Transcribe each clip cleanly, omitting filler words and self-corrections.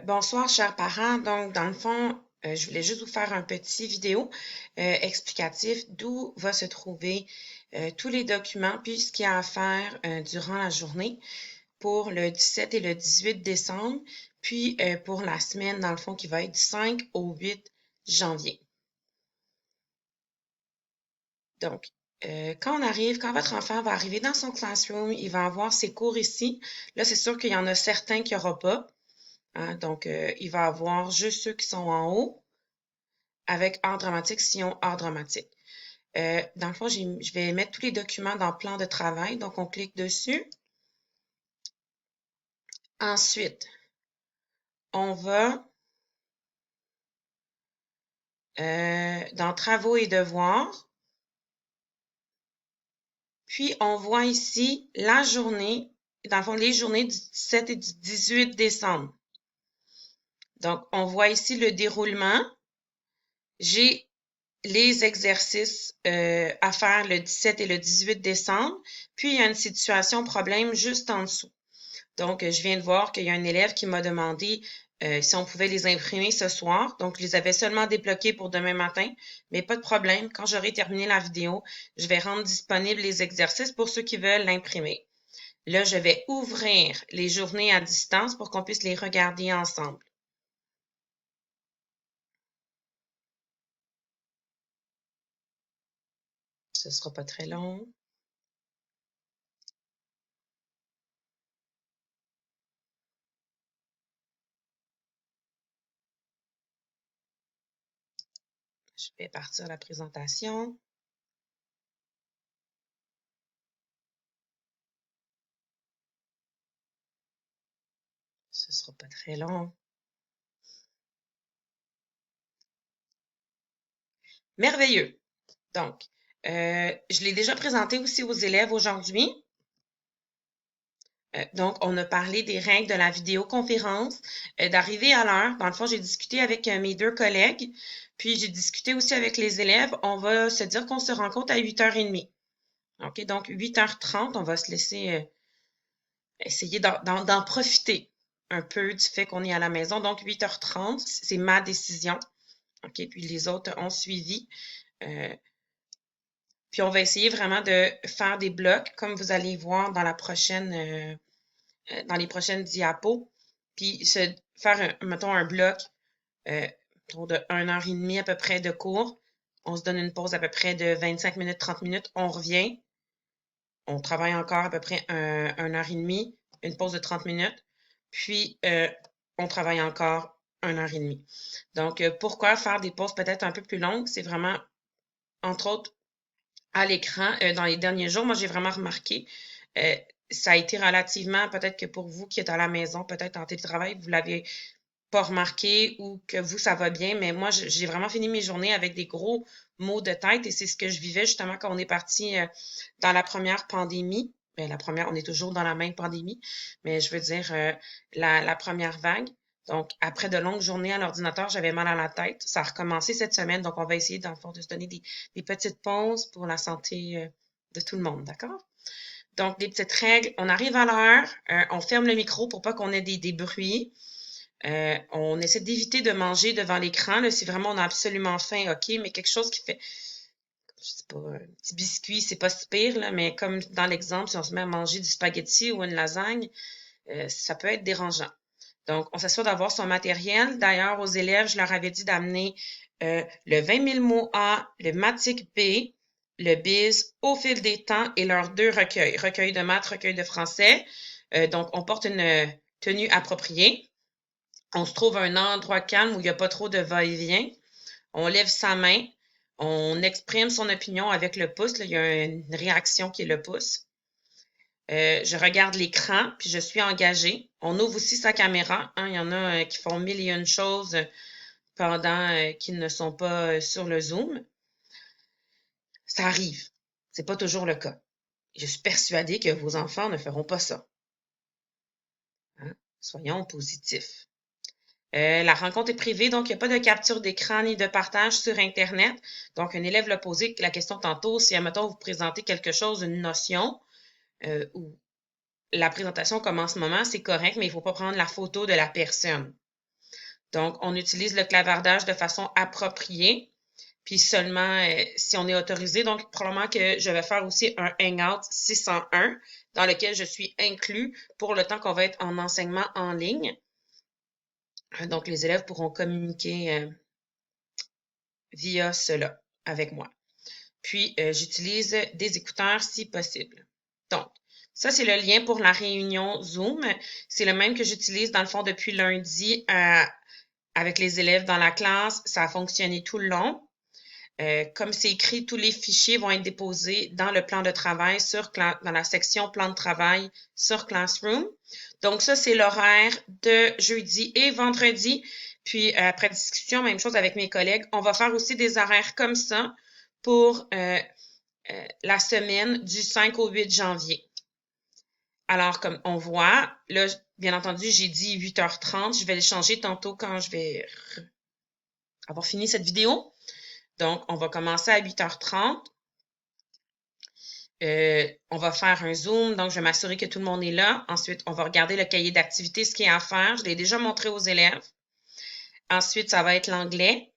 Bonsoir, chers parents. Donc, dans le fond, je voulais juste vous faire un petit vidéo explicatif d'où va se trouver tous les documents, puis ce qu'il y a à faire durant la journée pour le 17 et le 18 décembre, puis pour la semaine, dans le fond, qui va être du 5 au 8 janvier. Donc, quand votre enfant va arriver dans son classroom, il va avoir ses cours ici. Là, c'est sûr qu'il y en a certains qu'il n'y aura pas. Hein, donc, il va avoir juste ceux qui sont en haut avec art dramatique, sillon art dramatique. Dans le fond, je vais mettre tous les documents dans plan de travail. Donc, on clique dessus. Ensuite, on va dans travaux et devoirs. Puis, on voit ici la journée, dans le fond, les journées du 17 et du 18 décembre. Donc, on voit ici le déroulement. J'ai les exercices à faire le 17 et le 18 décembre. Puis, il y a une situation problème juste en dessous. Donc, je viens de voir qu'il y a un élève qui m'a demandé si on pouvait les imprimer ce soir. Donc, je les avais seulement débloqués pour demain matin, mais pas de problème. Quand j'aurai terminé la vidéo, je vais rendre disponibles les exercices pour ceux qui veulent l'imprimer. Là, je vais ouvrir les journées à distance pour qu'on puisse les regarder ensemble. Ce sera pas très long. Je vais partir la présentation. Ce sera pas très long. Merveilleux. Donc, je l'ai déjà présenté aussi aux élèves aujourd'hui. Donc, on a parlé des règles de la vidéoconférence, d'arriver à l'heure. Dans le fond, j'ai discuté avec mes deux collègues, puis j'ai discuté aussi avec les élèves. On va se dire qu'on se rencontre à 8h30. OK, donc 8h30, on va se laisser essayer d'en profiter un peu du fait qu'on est à la maison. Donc, 8h30, c'est ma décision. OK, puis les autres ont suivi. Puis on va essayer vraiment de faire des blocs, comme vous allez voir dans dans les prochaines diapos, puis faire, mettons, un bloc autour de 1h30 à peu près de cours. On se donne une pause à peu près de 25 minutes, 30 minutes. On revient. On travaille encore à peu près 1h30, une pause de 30 minutes. Puis, on travaille encore 1h30. Donc, pourquoi faire des pauses peut-être un peu plus longues? C'est vraiment, entre autres, à l'écran. Dans les derniers jours, moi, j'ai vraiment remarqué, ça a été relativement, peut-être que pour vous qui êtes à la maison, peut-être en télétravail, vous l'avez pas remarqué ou que vous, ça va bien, mais moi, j'ai vraiment fini mes journées avec des gros maux de tête et c'est ce que je vivais justement quand on est parti dans la première pandémie. La première, on est toujours dans la même pandémie, mais je veux dire la première vague. Donc, après de longues journées à l'ordinateur, j'avais mal à la tête. Ça a recommencé cette semaine, donc on va essayer, dans le fond, de se donner des petites pauses pour la santé de tout le monde, d'accord? Donc, des petites règles. On arrive à l'heure, on ferme le micro pour pas qu'on ait des bruits. On essaie d'éviter de manger devant l'écran. Là, si vraiment on a absolument faim, OK, mais quelque chose qui fait, je sais pas, un petit biscuit, c'est pas si pire, là, mais comme dans l'exemple, si on se met à manger du spaghetti ou une lasagne, ça peut être dérangeant. Donc, on s'assure d'avoir son matériel. D'ailleurs, aux élèves, je leur avais dit d'amener le 20 000 mots A, le Matic B, le BIS au fil des temps et leurs deux recueils, recueil de maths, recueil de français. Donc, on porte une tenue appropriée. On se trouve un endroit calme où il n'y a pas trop de va-et-vient. On lève sa main. On exprime son opinion avec le pouce. Là, il y a une réaction qui est le pouce. Je regarde l'écran, puis je suis engagée. On ouvre aussi sa caméra. Hein. Il y en a qui font mille et une choses pendant qu'ils ne sont pas sur le Zoom. Ça arrive. C'est pas toujours le cas. Je suis persuadée que vos enfants ne feront pas ça. Hein. Soyons positifs. La rencontre est privée, donc il n'y a pas de capture d'écran ni de partage sur Internet. Donc, un élève l'a posé la question tantôt, si, admettons, vous présentez quelque chose, une notion, ou la présentation comme en ce moment, c'est correct, mais il ne faut pas prendre la photo de la personne. Donc, on utilise le clavardage de façon appropriée, puis seulement si on est autorisé. Donc, probablement que je vais faire aussi un Hangout 601 dans lequel je suis inclus pour le temps qu'on va être en enseignement en ligne. Donc, les élèves pourront communiquer via cela avec moi. Puis, j'utilise des écouteurs si possible. Donc, ça, c'est le lien pour la réunion Zoom. C'est le même que j'utilise dans le fond depuis lundi avec les élèves dans la classe. Ça a fonctionné tout le long. Comme c'est écrit, tous les fichiers vont être déposés dans le plan de travail dans la section plan de travail sur Classroom. Donc, ça, c'est l'horaire de jeudi et vendredi. Puis, après discussion, même chose avec mes collègues, on va faire aussi des horaires comme ça pour la semaine du 5 au 8 janvier. Alors, comme on voit, là, bien entendu, j'ai dit 8h30. Je vais le changer tantôt quand je vais avoir fini cette vidéo. Donc, on va commencer à 8h30. On va faire un Zoom, donc je vais m'assurer que tout le monde est là. Ensuite, on va regarder le cahier d'activité, ce qu'il y a à faire. Je l'ai déjà montré aux élèves. Ensuite, ça va être l'anglais.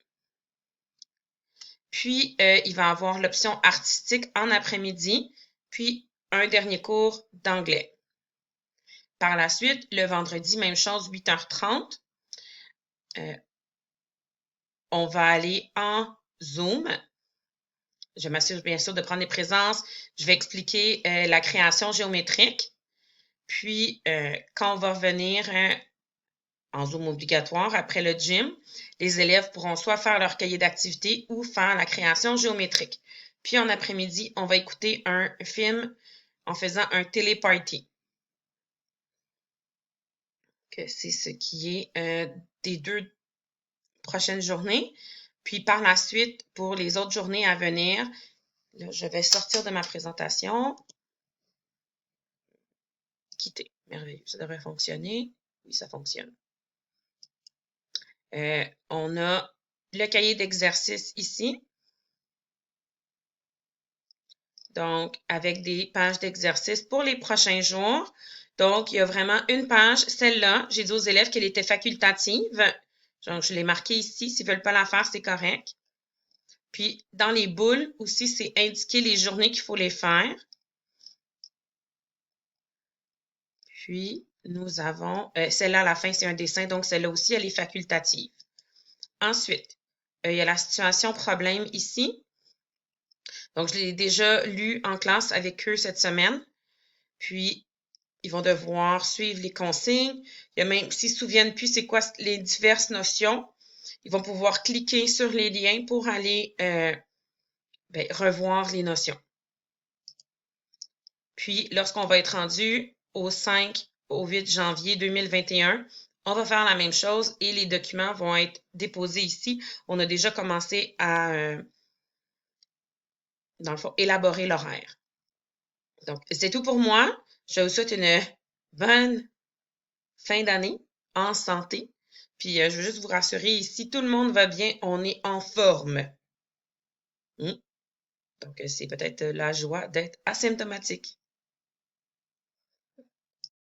Puis, il va y avoir l'option artistique en après-midi. Puis, un dernier cours d'anglais. Par la suite, le vendredi, même chose, 8h30. On va aller en Zoom. Je m'assure bien sûr de prendre les présences. Je vais expliquer la création géométrique. Puis, quand on va revenir en Zoom obligatoire après le gym, les élèves pourront soit faire leur cahier d'activité ou faire la création géométrique. Puis, en après-midi, on va écouter un film en faisant un téléparty. C'est ce qui est des 2 prochaines journées. Puis par la suite, pour les autres journées à venir, là, je vais sortir de ma présentation. Quitter. Merveilleux. Ça devrait fonctionner. Oui, ça fonctionne. On a le cahier d'exercice ici. Donc, avec des pages d'exercice pour les prochains jours. Donc, il y a vraiment une page, celle-là. J'ai dit aux élèves qu'elle était facultative. Donc, je l'ai marquée ici. S'ils ne veulent pas la faire, c'est correct. Puis, dans les boules aussi, c'est indiqué les journées qu'il faut les faire. Puis, nous avons, celle-là à la fin, c'est un dessin, donc celle-là aussi, elle est facultative. Ensuite, il y a la situation problème ici. Donc, je l'ai déjà lu en classe avec eux cette semaine. Puis, ils vont devoir suivre les consignes. Il y a même, s'ils ne se souviennent plus c'est quoi les diverses notions, ils vont pouvoir cliquer sur les liens pour aller revoir les notions. Puis, lorsqu'on va être rendu au 5 au 8 janvier 2021, on va faire la même chose et les documents vont être déposés ici. On a déjà commencé à, dans le fond, élaborer l'horaire. Donc, c'est tout pour moi. Je vous souhaite une bonne fin d'année en santé. Puis, je veux juste vous rassurer, ici, tout le monde va bien, on est en forme. Donc, c'est peut-être la joie d'être asymptomatique.